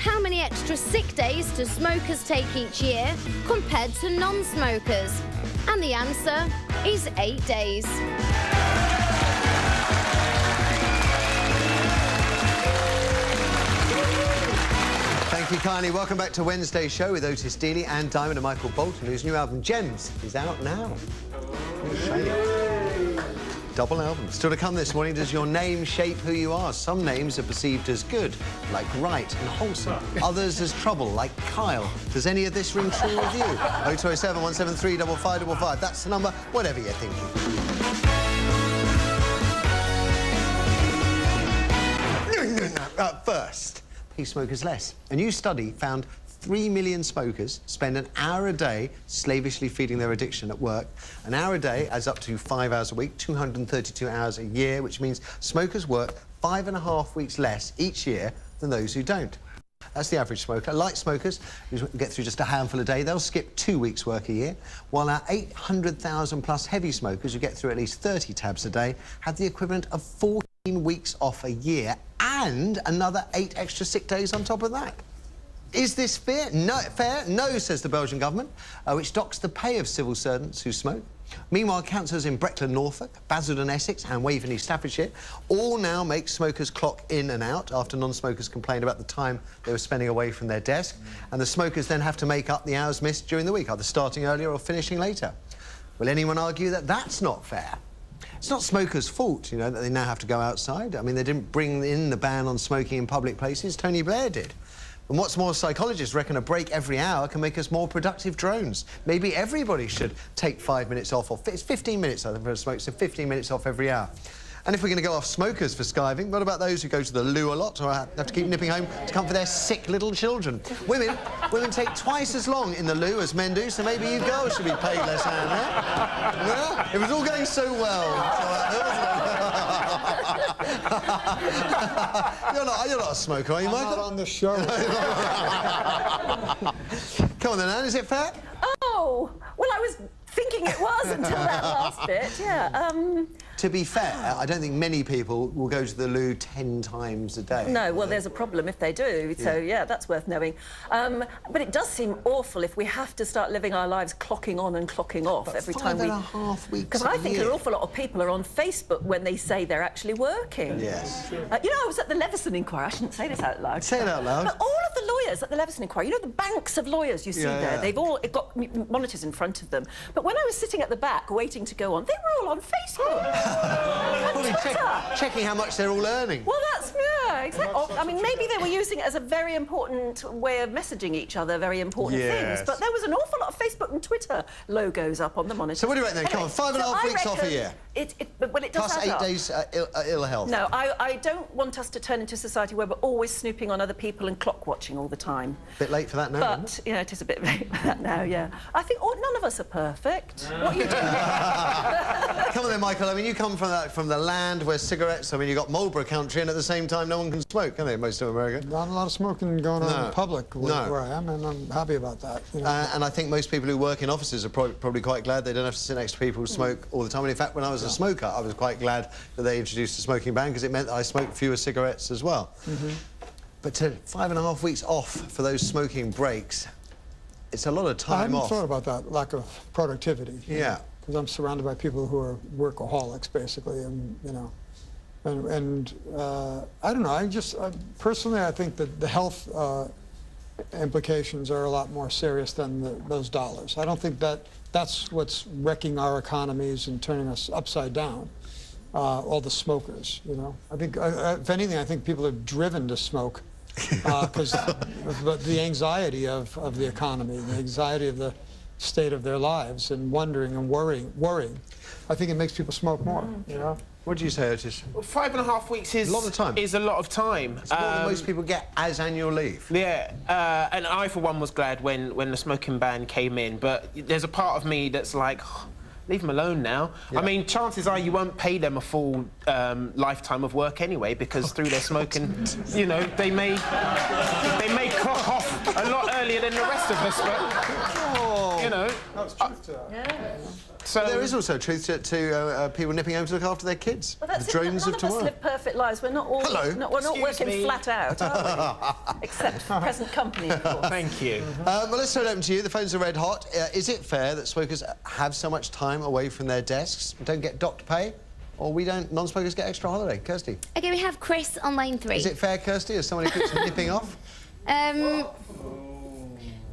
how many extra sick days do smokers take each year compared to non-smokers? And the answer is 8 days. Thank you, Kylie. Welcome back to Wednesday's show with Otis Dealey and Diamond and Michael Bolton, whose new album, Gems, is out now. Double album. Still to come this morning, does your name shape who you are? Some names are perceived as good, like Wright and wholesome. Others as trouble, like Kyle. Does any of this ring true with you? 0207 173 5555. That's the number, whatever you're thinking. First, pay smokers less. A new study found 3 million smokers spend an hour a day slavishly feeding their addiction at work. An hour a day adds up to 5 hours a week, 232 hours a year, which means smokers work 5.5 weeks less each year than those who don't. That's the average smoker. Light smokers, who get through just a handful a day, they'll skip 2 weeks' work a year, while our 800,000 plus heavy smokers, who get through at least 30 tabs a day, have the equivalent of 14 weeks off a year and another 8 extra sick days on top of that. Is this fair? No, says the Belgian government, which docks the pay of civil servants who smoke. Meanwhile, councillors in Breckland, Norfolk, Basildon, Essex and Waveney, Staffordshire, all now make smokers clock in and out after non-smokers complained about the time they were spending away from their desk. And the smokers then have to make up the hours missed during the week, either starting earlier or finishing later. Will anyone argue that that's not fair? It's not smokers' fault, you know, that they now have to go outside. I mean, they didn't bring in the ban on smoking in public places. Tony Blair did. And what's more, psychologists reckon a break every hour can make us more productive drones. Maybe everybody should take 5 minutes off, or it's 15 minutes, I think, for a smoke, so 15 minutes off every hour. And if we're going to go off smokers for skiving, what about those who go to the loo a lot or have to keep nipping home to come for their sick little children? Women take twice as long in the loo as men do, so maybe you girls should be paid less, Anne, yeah? It was all going so well. You're not a smoker, are you, Michael? I'm not on the show. Come on then, Anne, is it fair? Oh, well, I was thinking it was until that last bit, yeah. To be fair, I don't think many people will go to the loo 10 times a day. No, well, there's a problem if they do, so, yeah, that's worth knowing. But it does seem awful if we have to start living our lives clocking on and clocking off But every time we... 5.5 weeks Because I think an awful lot of people are on Facebook when they say they're actually working. Yes. You know, I was at the Leveson inquiry. I shouldn't say this out loud. Say it out loud. But all of the lawyers at the Leveson inquiry, you know, the banks of lawyers you see there, they've all got monitors in front of them. But when I was sitting at the back waiting to go on, they were all on Facebook. Checking how much they're all earning. Well, that's, yeah, exactly. I mean, maybe they were using it as a very important way of messaging each other very important things, but there was an awful lot of Facebook and Twitter logos up on the monitor. So what do you reckon then? Anyway, Come on, 5.5 weeks off a year. Well, it does Plus add 8 up. days ill health. No, I don't want us to turn into a society where we're always snooping on other people and clock watching all the time. Bit late for that now. But, yeah, it is a bit late for that now, yeah. I think none of us are perfect. What are you doing? Come on then, Michael. I mean, you come from the land where cigarettes... I mean, you've got Marlborough country, and at the same time, no one can smoke, can they, most of America? Not a lot of smoking going on in public where I am, and I'm happy about that. You know? And I think most people who work in offices are probably quite glad they don't have to sit next to people who smoke all the time. And in fact, when I was a smoker, I was quite glad that they introduced a smoking ban, because it meant that I smoked fewer cigarettes as well. But to 5.5 weeks off for those smoking breaks, it's a lot of time off. I hadn't thought about that lack of productivity. Yeah. Because I'm surrounded by people who are workaholics, basically, and, you know, and I don't know, personally, I think that the health implications are a lot more serious than those dollars. I don't think that's what's wrecking our economies and turning us upside down. All the smokers, you know. I think, if anything, I think people are driven to smoke because of the anxiety of the economy, the anxiety of the state of their lives, and wondering and worrying. I think it makes people smoke more, you know. What do you say, Otis? Well, 5.5 weeks is a lot of time. Is a lot of time. It's more than most people get as annual leave. Yeah, and I, for one, was glad when the smoking ban came in, but there's a part of me that's like, oh, leave them alone now. Yeah. I mean, chances are you won't pay them a full lifetime of work anyway, because through their smoking, you know, they may clock off a lot earlier than the rest of us, but... you know. That's truth to that. Yeah. So There is also truth to people nipping home to look after their kids. Well, that's the drones None of of us tomorrow. live perfect lives. We're not all. Hello. We're not Excuse working me. flat out, are we? Except for present company, of course. thank you. Well, let's throw it open to you. The phones are red hot. Is it fair that smokers have so much time away from their desks, don't get docked pay, or non-smokers get extra holiday? Kirsty. Okay, we have Chris on line 3. Is it fair, Kirsty, as someone who keeps nipping off?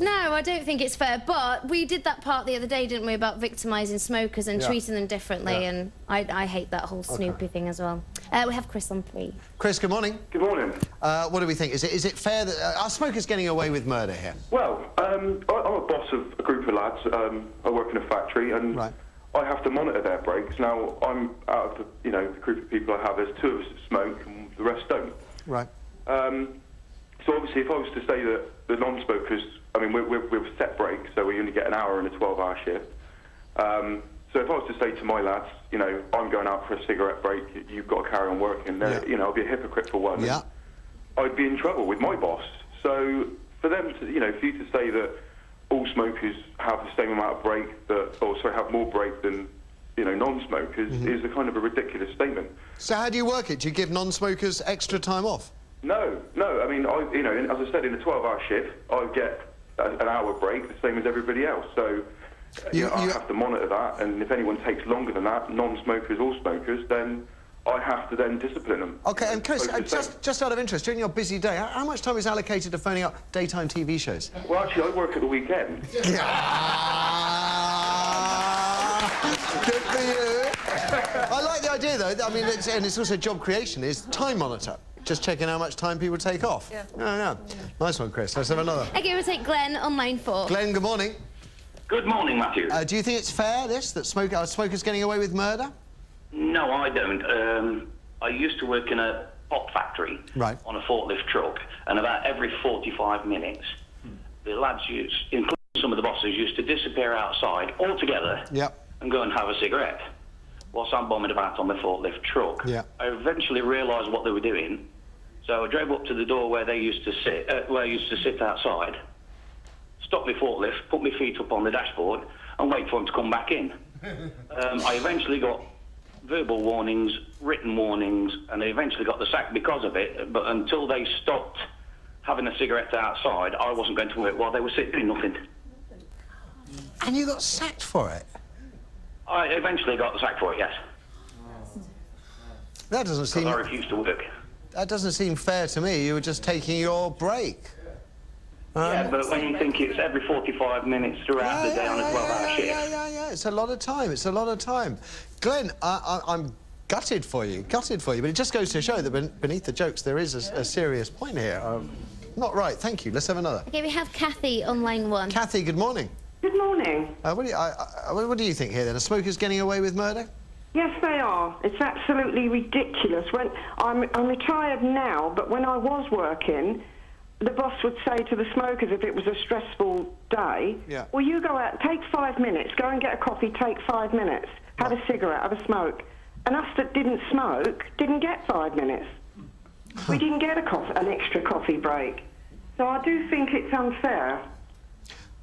No, I don't think it's fair, but we did that part the other day, didn't we, about victimising smokers and treating them differently, and I hate that whole Snoopy thing as well. We have Chris on 3. Chris, good morning. Good morning. What do we think? Is it fair that... are smokers getting away with murder here? Well, I'm a boss of a group of lads. I work in a factory, and Right. I have to monitor their breaks. Now, I'm out of the group of people I have. There's 2 of us that smoke, and the rest don't. Right. So obviously, if I was to say that the non-smokers, I mean, we're set breaks, so we only get an hour and a 12-hour shift. So if I was to say to my lads, I'm going out for a cigarette break, you've got to carry on working, then, I'd be a hypocrite for one. Yeah. I'd be in trouble with my boss. So for them to, for you to say that all smokers have the same amount of break, have more break than, non-smokers, is a kind of a ridiculous statement. So how do you work it? Do you give non-smokers extra time off? No. I mean, as I said, in a 12-hour shift, I get an hour break, the same as everybody else. So I have to monitor that, and if anyone takes longer than that, non-smokers or smokers, then I have to then discipline them. OK, and Chris, just out of interest, during your busy day, how much time is allocated to phoning up daytime TV shows? Well, actually, I work at the weekend. Good for you. I like the idea, though. I mean, it's also job creation, is time monitor. Just checking how much time people take off. Yeah. No. Nice one, Chris. Let's have another. Okay, we'll take Glenn on line 4. Glenn, good morning. Good morning, Matthew. Do you think it's fair, that smokers getting away with murder? No, I don't. I used to work in a pot factory on a forklift truck, and about every 45 minutes, the lads, including some of the bosses, used to disappear outside altogether and go and have a cigarette whilst I'm bombing about on the forklift truck. I eventually realised what they were doing, so I drove up to the door where they used to sit, outside, stopped my forklift, put my feet up on the dashboard, and wait for them to come back in. I eventually got verbal warnings, written warnings, and they eventually got the sack because of it, but until they stopped having a cigarette outside, I wasn't going to work while they were sitting doing nothing. And you got sacked for it? I eventually got the sack for it, yes. That doesn't seem... Because I refused to work. That doesn't seem fair to me. You were just taking your break. Yeah, but when you think it's every 45 minutes throughout the day on a 12-hour shift... Yeah. It's a lot of time. Glenn, I'm gutted for you, but it just goes to show that beneath the jokes there is a serious point here. Not right, thank you. Let's have another. Okay, we have Kathy on line 1. Kathy, good morning. Good morning. What do you think here, then? Are smokers getting away with murder? Yes, they are. It's absolutely ridiculous. When I'm retired now, but when I was working, the boss would say to the smokers, if it was a stressful day, well, you go out, take 5 minutes, go and get a coffee, take 5 minutes, have a cigarette, have a smoke. And us that didn't smoke didn't get 5 minutes. We didn't get an extra coffee break. So I do think it's unfair.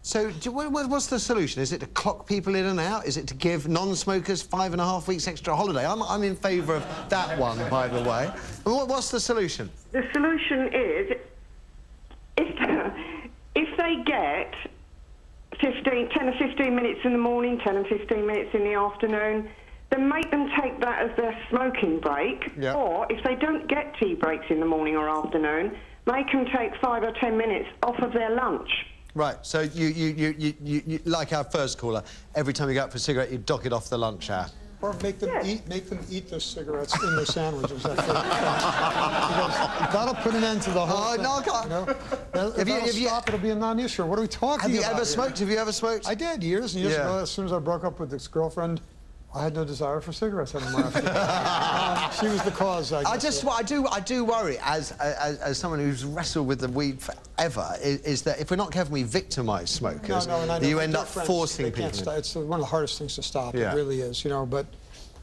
So what's the solution? Is it to clock people in and out? Is it to give non-smokers 5.5 weeks extra holiday? I'm in favour of that one, by the way. And what's the solution? The solution is, if they get 10 or 15 minutes in the morning, 10 and 15 minutes in the afternoon, then make them take that as their smoking break. Or if they don't get tea breaks in the morning or afternoon, make them take 5 or 10 minutes off of their lunch. Right, so you like our first caller, every time you go out for a cigarette, you dock it off the lunch hour. Or make them eat their cigarettes in their sandwiches. Because that'll put an end to the whole thing. No, I can't. If you stop, it'll be a non-issue. What are we talking about? Have you ever smoked? I did, years and years ago. As soon as I broke up with this girlfriend, I had no desire for cigarettes anymore. She was the cause, I guess. I do worry, as someone who's wrestled with the weed forever, is that if we're not careful, we victimise smokers. You end up forcing people. It's one of the hardest things to stop. It really is, But,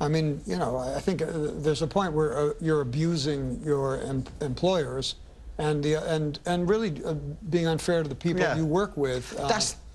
I mean, I think there's a point where you're abusing your employers and really being unfair to the people you work with.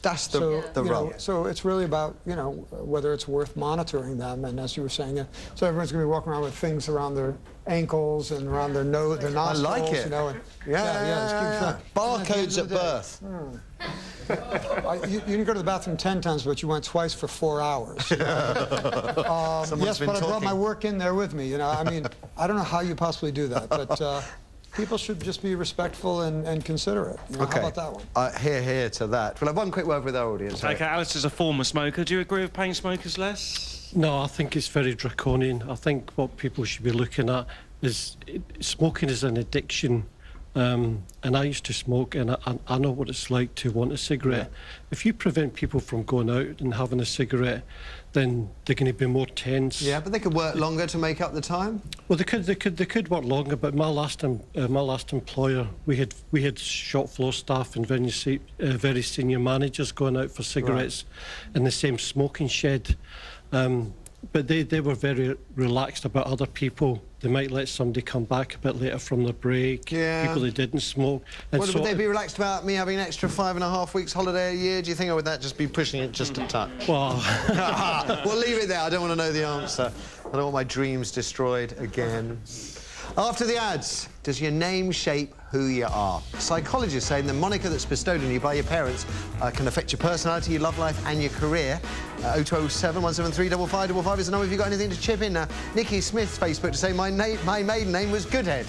That's the you know, rub. so it's really about, you know, whether it's worth monitoring them. And as you were saying, so everyone's going to be walking around with things around their ankles and around their nose, their nostrils. I like it. You know, and, yeah. Barcodes at birth. You didn't go to the bathroom 10 times, but you went twice for 4 hours. Yes, but I brought my work in there with me. You know, I mean, I don't know how you possibly do that, but people should just be respectful and considerate. You know, okay. How about that one? Hear to that. We'll have one quick word with our audience. Okay, Alice is a former smoker. Do you agree with paying smokers less? No, I think it's very draconian. I think what people should be looking at is smoking is an addiction. And I used to smoke, and I know what it's like to want a cigarette. Yeah. If you prevent people from going out and having a cigarette, then they're going to be more tense. Yeah, but they could work longer to make up the time. Well, they could work longer. But my last employer, we had shop floor staff and very senior managers going out for cigarettes in the same smoking shed. But they were very relaxed about other people. They might let somebody come back a bit later from the break. Yeah. People that didn't smoke. And would they be relaxed about me having an extra 5.5 weeks holiday a year, do you think, or would that just be pushing it just a touch? Well... We'll leave it there. I don't want to know the answer. I don't want my dreams destroyed again. After the ads, does your name shape who you are? Psychologists say the moniker that's bestowed on you by your parents can affect your personality, your love life and your career. 0207 173 5555 is the number if you've got anything to chip in now. Nikki Smith's Facebook to say my maiden name was Goodhead.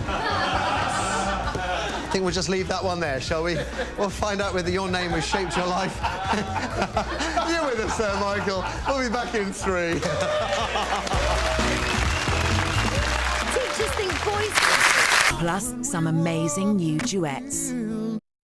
I think we'll just leave that one there, shall we? We'll find out whether your name has shaped your life. You're with us there, Michael. We'll be back in 3. Teachers think boys... Plus some amazing new duets.